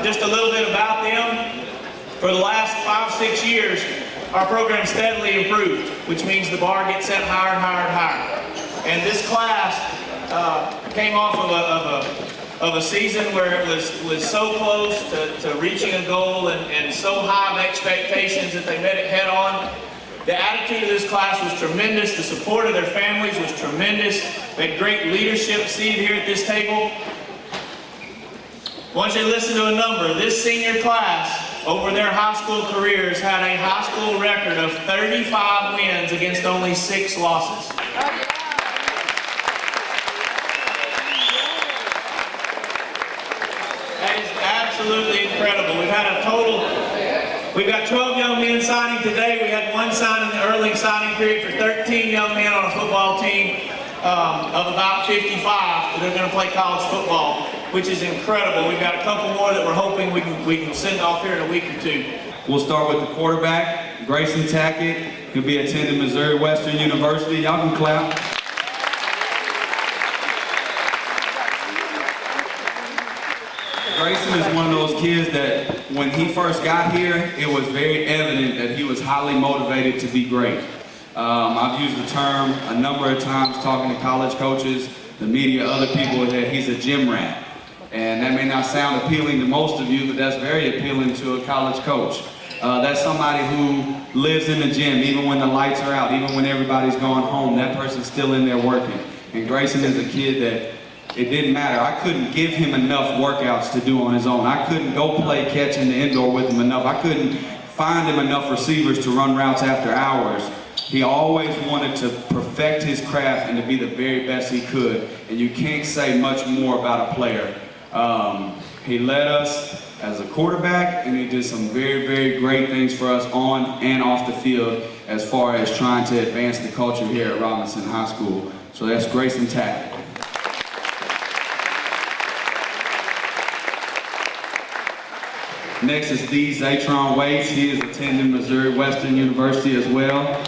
Just a little bit about them. For the last 5-6 years, our program steadily improved, which means the bar gets set higher and higher and higher. And this class came off of a season where it was so close to reaching a goal and so high of expectations that they met it head on. The attitude of this class was tremendous. The support of their families was tremendous. They had great leadership seated here at this table. I want you to listen to a number. This senior class, over their high school careers, had a high school record of 35 wins against only 6 losses. That is absolutely incredible. We've got 12 young men signing today. We had 1 sign in the early signing period for 13 young men on a football team of about 55 that are going to play college football, which is incredible. We've got a couple more that we're hoping we can send off here in a week or 2. We'll start with the quarterback, Grayson Taylor. He'll be attending Missouri Western University. Y'all can clap. Grayson is one of those kids that when he first got here, it was very evident that he was highly motivated to be great. I've used the term a number of times talking to college coaches, the media, other people, that he's a gym rat. And that may not sound appealing to most of you, but that's very appealing to a college coach. That's somebody who lives in the gym, even when the lights are out, even when everybody's gone home, that person's still in there working. And Grayson is a kid that it didn't matter. I couldn't give him enough workouts to do on his own. I couldn't go play catch in the indoor with him enough. I couldn't find him enough receivers to run routes after hours. He always wanted to perfect his craft and to be the very best he could. And you can't say much more about a player. He led us as a quarterback, and he did some very, very great things for us on and off the field as far as trying to advance the culture here at Robinson High School. So that's Grayson Taylor. Next is D. Zatron Waits. He is attending Missouri Western University as well.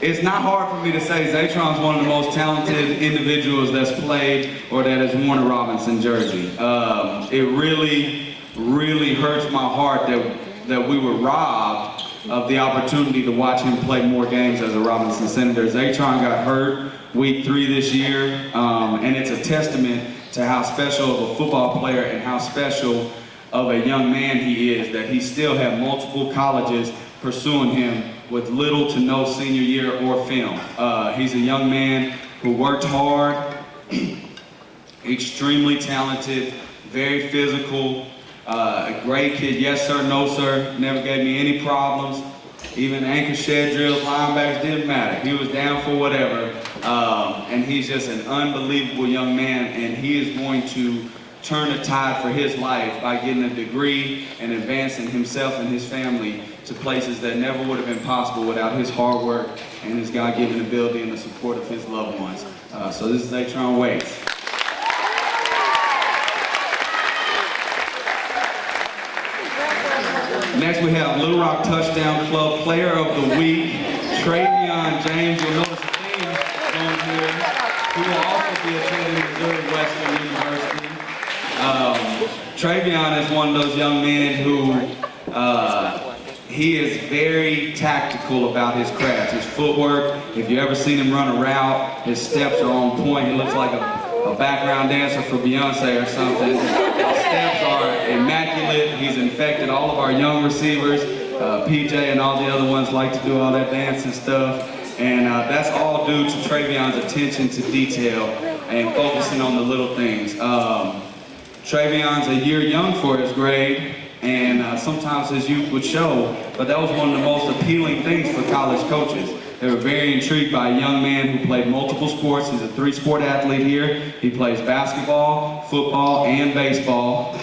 It's not hard for me to say Zatron's one of the most talented individuals that's played or that has worn a Robinson jersey. It really, really hurts my heart that we were robbed of the opportunity to watch him play more games as a Robinson Senator. Zatron got hurt week 3 this year, and it's a testament to how special of a football player and how special of a young man he is, that he still had multiple colleges pursuing him with little to no senior year or film. He's a young man who worked hard, extremely talented, very physical, a great kid, yes sir, no sir, never gave me any problems. Even anchor shed drills, linebackers, didn't matter. He was down for whatever. And he's just an unbelievable young man, and he is going to turn the tide for his life by getting a degree and advancing himself and his family to places that never would have been possible without his hard work and his God-given ability and the support of his loved ones. So this is Zatron Waits. Next we have Little Rock Touchdown Club Player of the Week, Trevion James. You'll notice a theme going here. He will also be attending Missouri Western University. Trevion is one of those young men who he is very tactical about his craft, his footwork. If you ever seen him run a route, his steps are on point. He looks like a background dancer for Beyonce or something. His steps are immaculate. He's infected all of our young receivers. PJ and all the other ones like to do all that dance and stuff. And that's all due to Trevion's attention to detail and focusing on the little things. Trevion's a year young for his grade, and sometimes his youth would show, but that was one of the most appealing things for college coaches. They were very intrigued by a young man who played multiple sports. He's a 3-sport athlete here. He plays basketball, football, and baseball.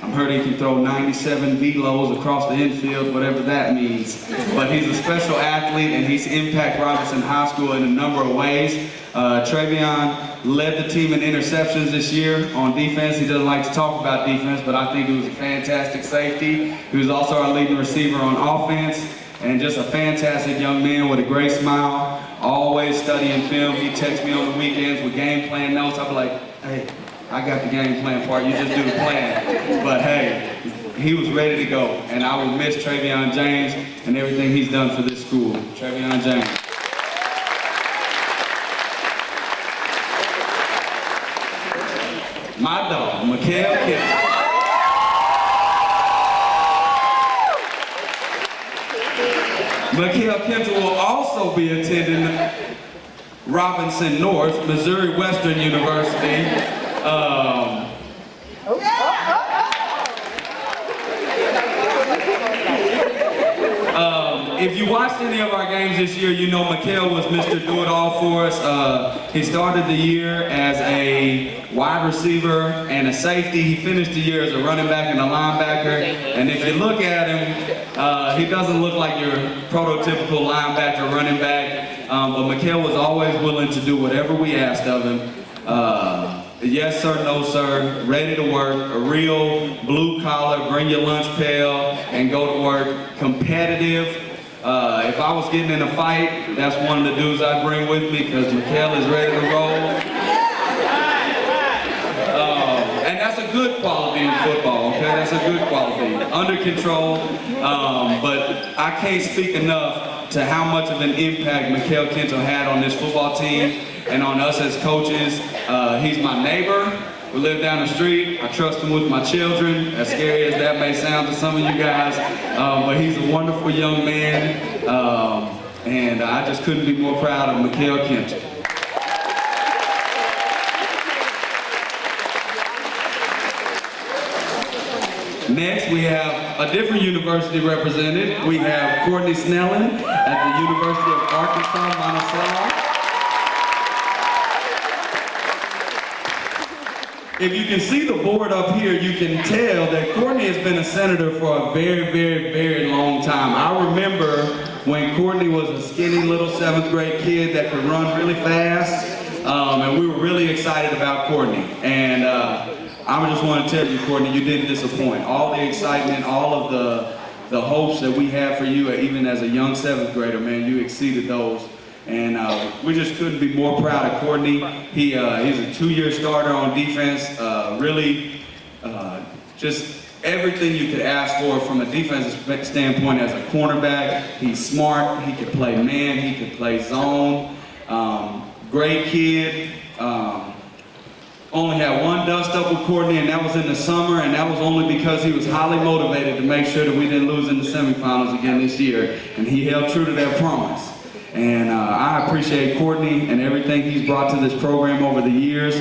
I'm heard he can throw 97 velos across the infield, whatever that means. But he's a special athlete, and he's impacted Robinson High School in a number of ways. Trevion led the team in interceptions this year on defense. He doesn't like to talk about defense, but I think he was a fantastic safety. He was also our leading receiver on offense, and just a fantastic young man with a great smile. always studying film. He texts me on the weekends with game plan notes. I'll be like, hey, I got the game plan part, you just do the plan. But hey, he was ready to go. And I will miss Trevion James and everything he's done for this school. Trevion James. My dog, Mikael Kent. Mikael Kent will also be attending Robinson North, Missouri Western University. If you watched any of our games this year, you know Mikael was Mr. Do-It-All for us. He started the year as a wide receiver and a safety. He finished the year as a running back and a linebacker. And if you look at him, he doesn't look like your prototypical linebacker, running back. But Mikael was always willing to do whatever we asked of him. Yes sir, no sir, ready to work, a real blue collar, bring your lunch pail and go to work, competitive. If I was getting in a fight, that's one of the dudes I'd bring with me because Mikael is ready to roll. And that's a good quality in football, okay? That's a good quality. Under control, but I can't speak enough to how much of an impact Mikael Kento had on this football team and on us as coaches. He's my neighbor. We live down the street. I trust him with my children, as scary as that may sound to some of you guys. But he's a wonderful young man, and I just couldn't be more proud of Mikael Kento. Next, we have a different university represented. We have Kourtney Snelling at the University of Arkansas, Monticello. If you can see the board up here, you can tell that Kourtney has been a senator for a very, very, very long time. I remember when Kourtney was a skinny little 7th grade kid that could run really fast, and we were really excited about Kourtney. And I just want to tell you, Kourtney, you didn't disappoint. All the excitement, all of the hopes that we had for you, even as a young 7th grader, man, you exceeded those. And we just couldn't be more proud of Kourtney. He's a 2-year starter on defense. Really, just everything you could ask for from a defensive standpoint as a cornerback. He's smart. He could play man. He could play zone. Great kid. Only had one dust up with Kourtney, and that was in the summer, and that was only because he was highly motivated to make sure that we didn't lose in the semifinals again this year, and he held true to that promise. And I appreciate Kourtney and everything he's brought to this program over the years,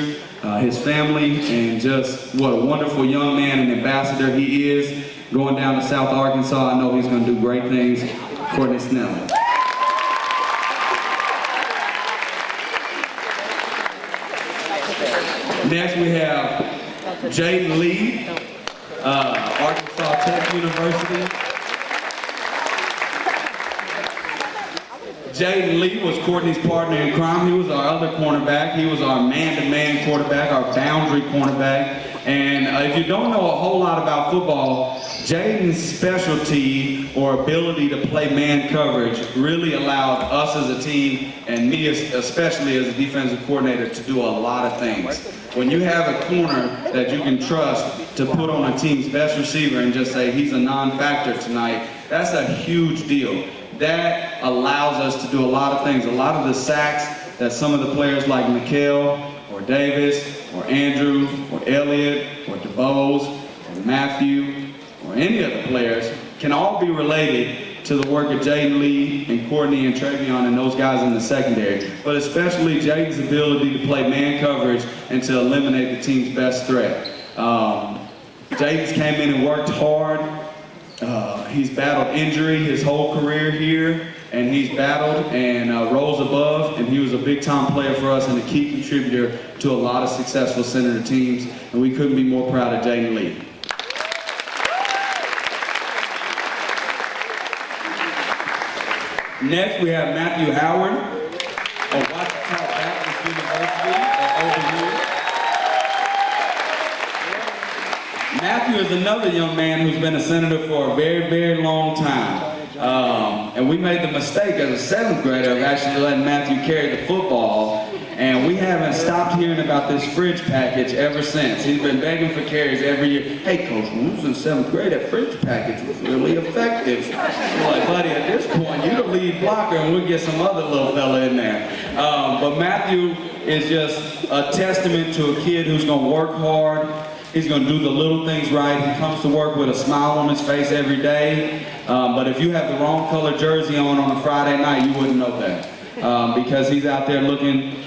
his family, and just what a wonderful young man and ambassador he is. Going down to South Arkansas, I know he's going to do great things. Kourtney Snelling. Next we have Jaden Lee, Arkansas Tech University. Jaden Lee was Kourtney's partner in crime. He was our other cornerback. He was our man-to-man quarterback, our boundary cornerback. And if you don't know a whole lot about football, Jaden's specialty or ability to play man coverage really allowed us as a team, and me especially as a defensive coordinator, to do a lot of things. When you have a corner that you can trust to put on a team's best receiver and just say he's a non-factor tonight, that's a huge deal. That allows us to do a lot of things. A lot of the sacks that some of the players like Mikael or Davis or Andrew or Elliott or DeBose or Matthew or any of the players can all be related to the work of Jaden Lee and Kourtney and Trevion and those guys in the secondary, but especially Jaden's ability to play man coverage and to eliminate the team's best threat. Jaden's came in and worked hard. He's battled injury his whole career here, and he's battled and rose above, and he was a big-time player for us and a key contributor to a lot of successful Senator teams, and we couldn't be more proud of Jaden Lee. Next, we have Matthew Howard of Washington Baptist University at OBU. Matthew is another young man who's been a senator for a very, very long time. And we made the mistake as a 7th grader of actually letting Matthew carry the football. And we haven't stopped hearing about this fridge package ever since. He's been begging for carries every year. Hey, Coach, when we was in 7th grade, that fridge package was really effective. I'm like, buddy, at this point, you're the lead blocker, and we'll get some other little fella in there. But Matthew is just a testament to a kid who's going to work hard. He's going to do the little things right. He comes to work with a smile on his face every day. But if you have the wrong color jersey on a Friday night, you wouldn't know that. Because he's out there looking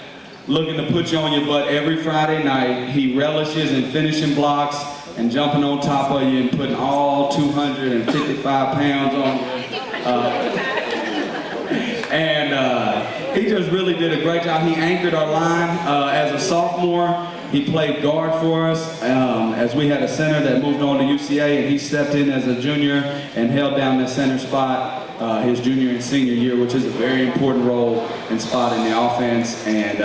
to put you on your butt every Friday night. He relishes in finishing blocks and jumping on top of you and putting all 255 pounds on you. He just really did a great job. He anchored our line as a sophomore. He played guard for us as we had a center that moved on to UCA, and he stepped in as a junior and held down the center spot his junior and senior year, which is a very important role and spot in the offense, and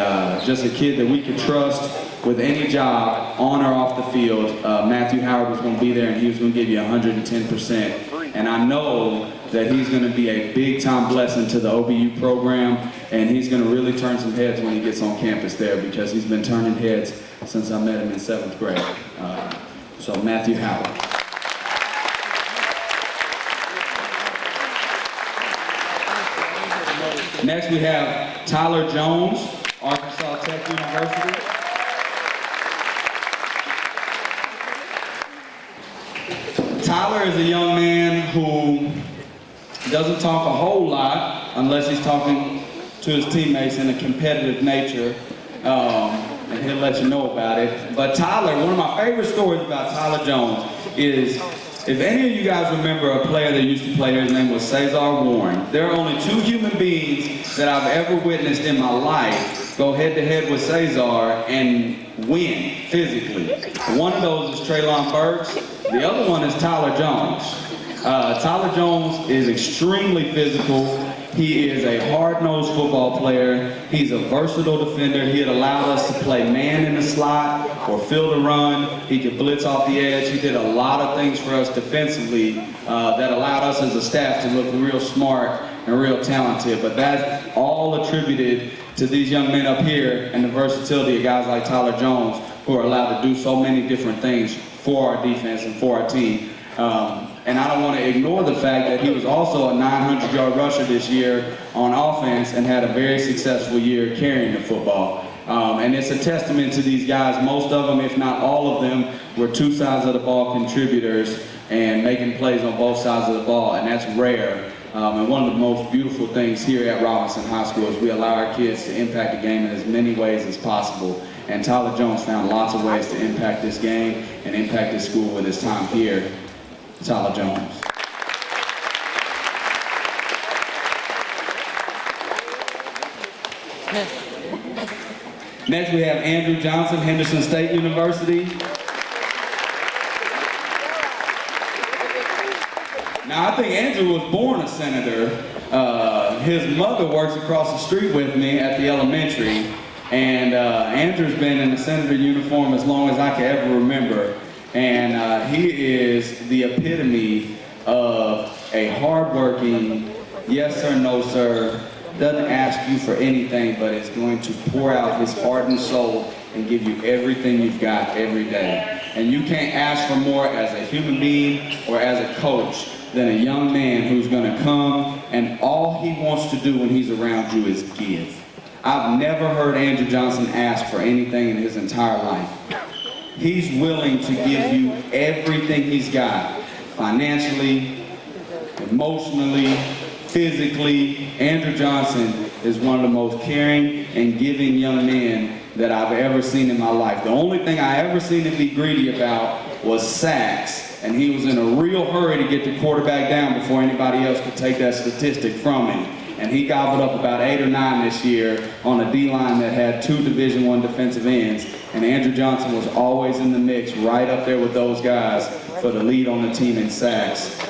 just a kid that we could trust with any job on or off the field. Matthew Howard was going to be there, and he was going to give you 110%. And I know that he's going to be a big-time blessing to the OBU program, and he's going to really turn some heads when he gets on campus there, because he's been turning heads since I met him in 7th grade. So Matthew Howard. Next we have Tyler Jones, Arkansas Tech University. Tyler is a young man who doesn't talk a whole lot unless he's talking to his teammates in a competitive nature, and he'll let you know about it. But Tyler, one of my favorite stories about Tyler Jones is, if any of you guys remember a player that used to play here, his name was Cesar Warren. There are only 2 human beings that I've ever witnessed in my life go head-to-head with Cesar and win physically. One of those is Treylon Burks. The other one is Tyler Jones. Tyler Jones is extremely physical. He is a hard-nosed football player. He's a versatile defender. He had allowed us to play man in the slot or field a run. He could blitz off the edge. He did a lot of things for us defensively that allowed us as a staff to look real smart and real talented. But that's all attributed to these young men up here and the versatility of guys like Tyler Jones, who are allowed to do so many different things for our defense and for our team. And I don't want to ignore the fact that he was also a 900-yard rusher this year on offense and had a very successful year carrying the football. And it's a testament to these guys. Most of them, if not all of them, were 2 sides of the ball contributors and making plays on both sides of the ball, and that's rare. And one of the most beautiful things here at Robinson High School is we allow our kids to impact the game in as many ways as possible. And Tyler Jones found lots of ways to impact this game and impact this school with his time here. Tyler Jones. Next we have Andrew Johnson, Henderson State University. Now I think Andrew was born a senator. His mother works across the street with me at the elementary, and Andrew's been in the senator uniform as long as I can ever remember. And he is the epitome of a hardworking, yes sir, no sir, doesn't ask you for anything, but is going to pour out his heart and soul and give you everything you've got every day. And you can't ask for more as a human being or as a coach than a young man who's going to come and all he wants to do when he's around you is give. I've never heard Andrew Johnson ask for anything in his entire life. He's willing to give you everything he's got, financially, emotionally, physically. Andrew Johnson is one of the most caring and giving young men that I've ever seen in my life. The only thing I ever seen him be greedy about was sacks, and he was in a real hurry to get the quarterback down before anybody else could take that statistic from him. And he gobbled up about 8 or 9 this year on a D-line that had 2 Division I defensive ends. And Andrew Johnson was always in the mix, right up there with those guys for the lead on the team in sacks.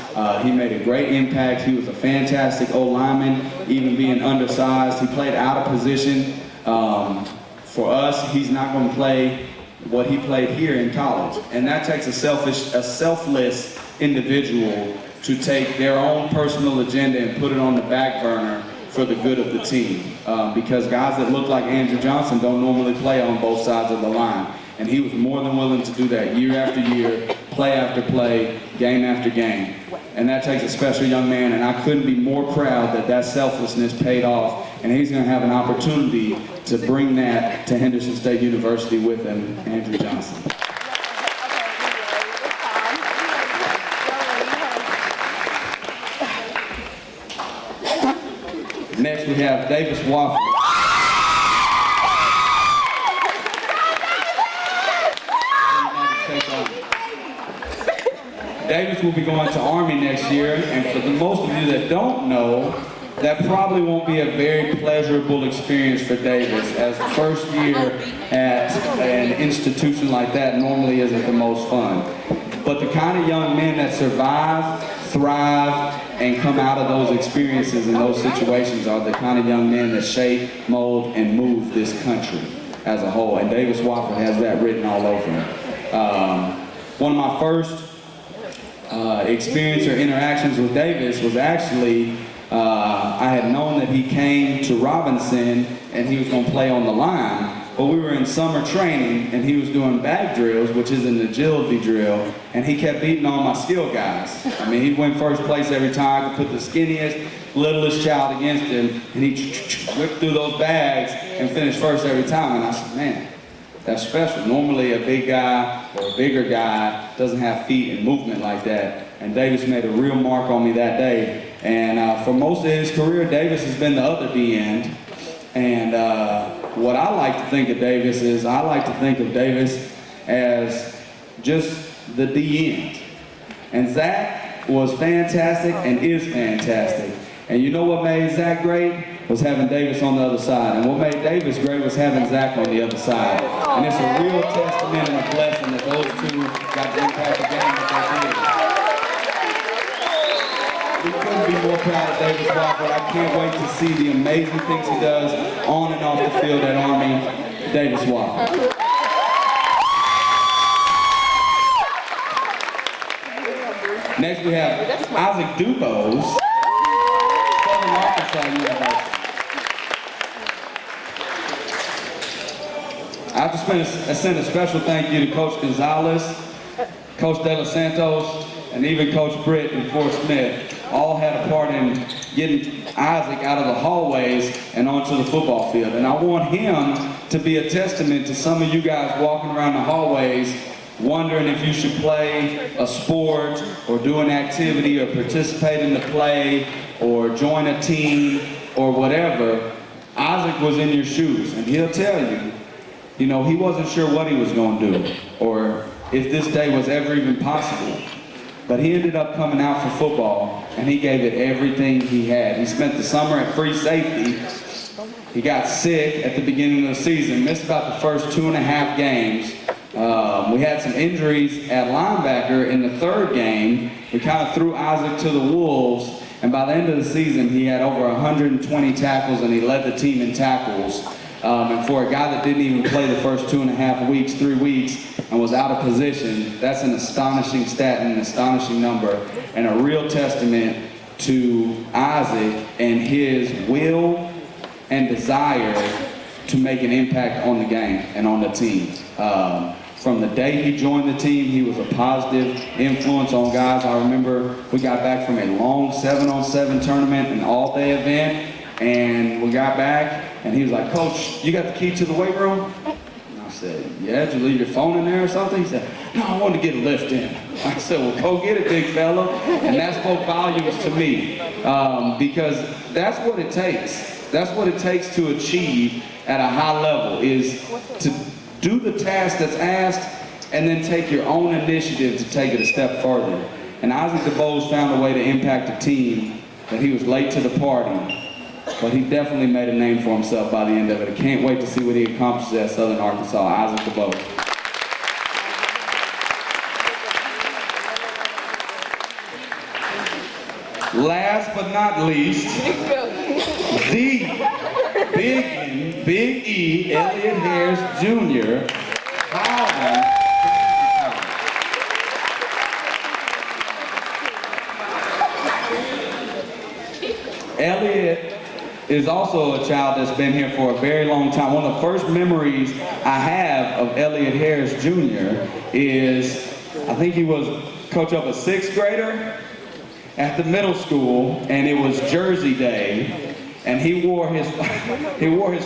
He made a great impact. He was a fantastic O-lineman, even being undersized. He played out of position. For us, he's not going to play what he played here in college. And that takes a selfless individual to take their own personal agenda and put it on the back burner for the good of the team. Because guys that look like Andrew Johnson don't normally play on both sides of the line. And he was more than willing to do that year after year, play after play, game after game. And that takes a special young man, and I couldn't be more proud that that selflessness paid off, and he's going to have an opportunity to bring that to Henderson State University with him, Andrew Johnson. Next we have Davis Wofford. Davis will be going to Army next year, and for the most of you that don't know, that probably won't be a very pleasurable experience for Davis, as the first year at an institution like that normally isn't the most fun. But the kind of young men that survive, thrive, and come out of those experiences and those situations are the kind of young men that shape, mold, and move this country as a whole. And Davis Wofford has that written all over him. One of my first experience or interactions with Davis was actually, I had known that he came to Robinson and he was going to play on the line, but we were in summer training and he was doing bag drills, which is an agility drill, and he kept beating on my skill guys. I mean, he'd win first place every time. I could put the skinniest, littlest child against him, and he'd whip through those bags and finish first every time. And I said, man, that's special. Normally a big guy or a bigger guy doesn't have feet and movement like that. And Davis made a real mark on me that day. And for most of his career, Davis has been the other D end. And what I like to think of Davis is, I like to think of Davis as just the D end. And Zach was fantastic and is fantastic. And you know what made Zach great? Was having Davis on the other side. And what made Davis great was having Zach on the other side. And it's a real testament and a blessing that those two got to impact the game that they did. We couldn't be more proud of Davis Wofford. I can't wait to see the amazing things he does on and off the field at Army. Davis Wofford. Next we have Isaac Dubose, Southern Arkansas University. I have to send a special thank you to Coach Gonzalez, Coach De Los Santos, and even Coach Britt and Fort Smith. All had a part in getting Isaac out of the hallways and onto the football field. And I want him to be a testament to some of you guys walking around the hallways wondering if you should play a sport or do an activity or participate in the play or join a team or whatever. Isaac was in your shoes, and he'll tell you, you know, he wasn't sure what he was going to do or if this day was ever even possible. But he ended up coming out for football, and he gave it everything he had. He spent the summer at free safety. He got sick at the beginning of the season, missed about the first 2.5 games. We had some injuries at linebacker in the third game. We kind of threw Isaac to the wolves, and by the end of the season, he had over 120 tackles, and he led the team in tackles. And for a guy that didn't even play the first 2.5 weeks, 3 weeks, and was out of position, that's an astonishing stat and an astonishing number, and a real testament to Isaac and his will and desire to make an impact on the game and on the team. From the day he joined the team, he was a positive influence on guys. I remember we got back from a long 7-on-7 tournament, an all-day event, and we got back, and he was like, "Coach, you got the key to the weight room?" And I said, "Yeah, did you leave your phone in there or something?" He said, "No, I wanted to get a lift in." I said, "Well, go get it, big fella." And that spoke volumes to me, because that's what it takes. That's what it takes to achieve at a high level, is to do the task that's asked and then take your own initiative to take it a step further. And Isaac DuBose found a way to impact a team that he was late to the party, but he definitely made a name for himself by the end of it. I can't wait to see what he accomplishes at Southern Arkansas. Isaac DuBose. Last but not least, the Big E, Elliott Harris Jr. is also a child that's been here for a very long time. One of the first memories I have of Elliott Harris Jr. is, I think he was coach of a 6th grader at the middle school, and it was Jersey Day, and he wore his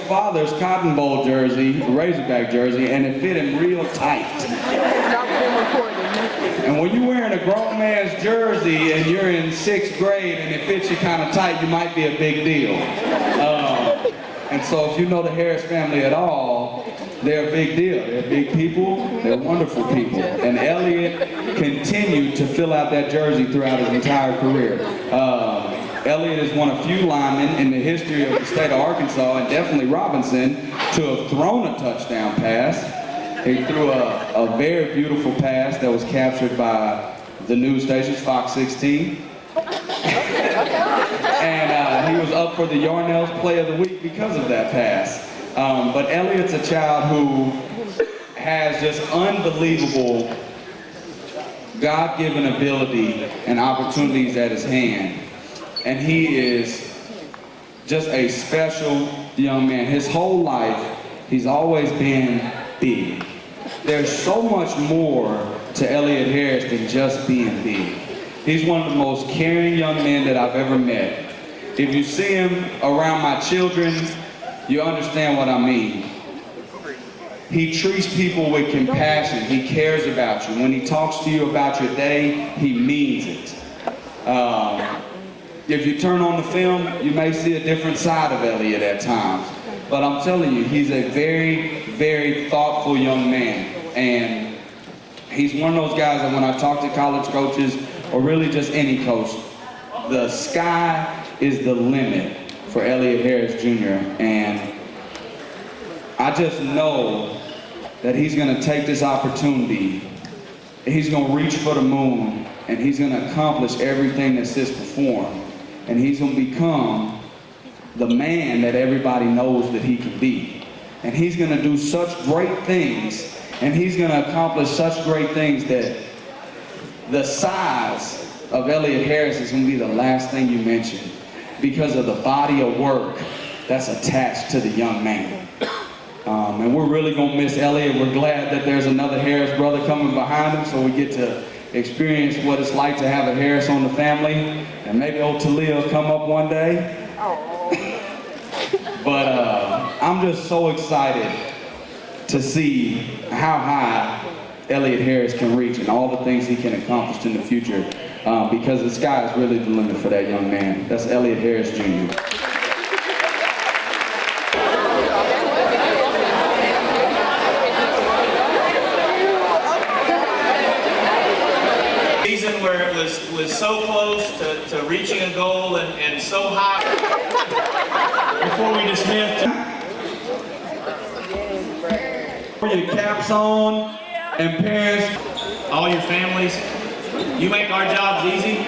father's Cotton Bowl jersey, Razorback jersey, and it fit him real tight. And when you're wearing a grown man's jersey and you're in 6th grade and it fits you kind of tight, you might be a big deal. And so if you know the Harris family at all, they're a big deal. They're big people. They're wonderful people. And Elliott continued to fill out that jersey throughout his entire career. Elliott is one of few linemen in the history of the state of Arkansas, and definitely Robinson, to have thrown a touchdown pass. He threw a very beautiful pass that was captured by the news stations, Fox 16. And he was up for the Yarnell's Play of the Week because of that pass. But Elliott's a child who has just unbelievable God-given ability and opportunities at his hand. And he is just a special young man. His whole life, he's always been big. There's so much more to Elliott Harris than just being big. He's one of the most caring young men that I've ever met. If you see him around my children, you understand what I mean. He treats people with compassion. He cares about you. When he talks to you about your day, he means it. If you turn on the film, you may see a different side of Elliott at times. But I'm telling you, he's a very, very thoughtful young man. And he's one of those guys that when I talk to college coaches, or really just any coach, the sky is the limit for Elliott Harris Jr. And I just know that he's going to take this opportunity, he's going to reach for the moon, and he's going to accomplish everything that sits before him. And he's going to become the man that everybody knows that he can be. And he's going to do such great things, and he's going to accomplish such great things that the size of Elliott Harris is going to be the last thing you mention because of the body of work that's attached to the young man. And we're really going to miss Elliott. We're glad that there's another Harris brother coming behind him, so we get to experience what it's like to have a Harris on the family. And maybe old Talia will come up one day. But I'm just so excited to see how high Elliott Harris can reach and all the things he can accomplish in the future, because the sky is really the limit for that young man. That's Elliott Harris Jr. Season where it was so close to reaching a goal and so high. Before we dismiss, Put your caps on, and parents, all your families, you make our jobs easy.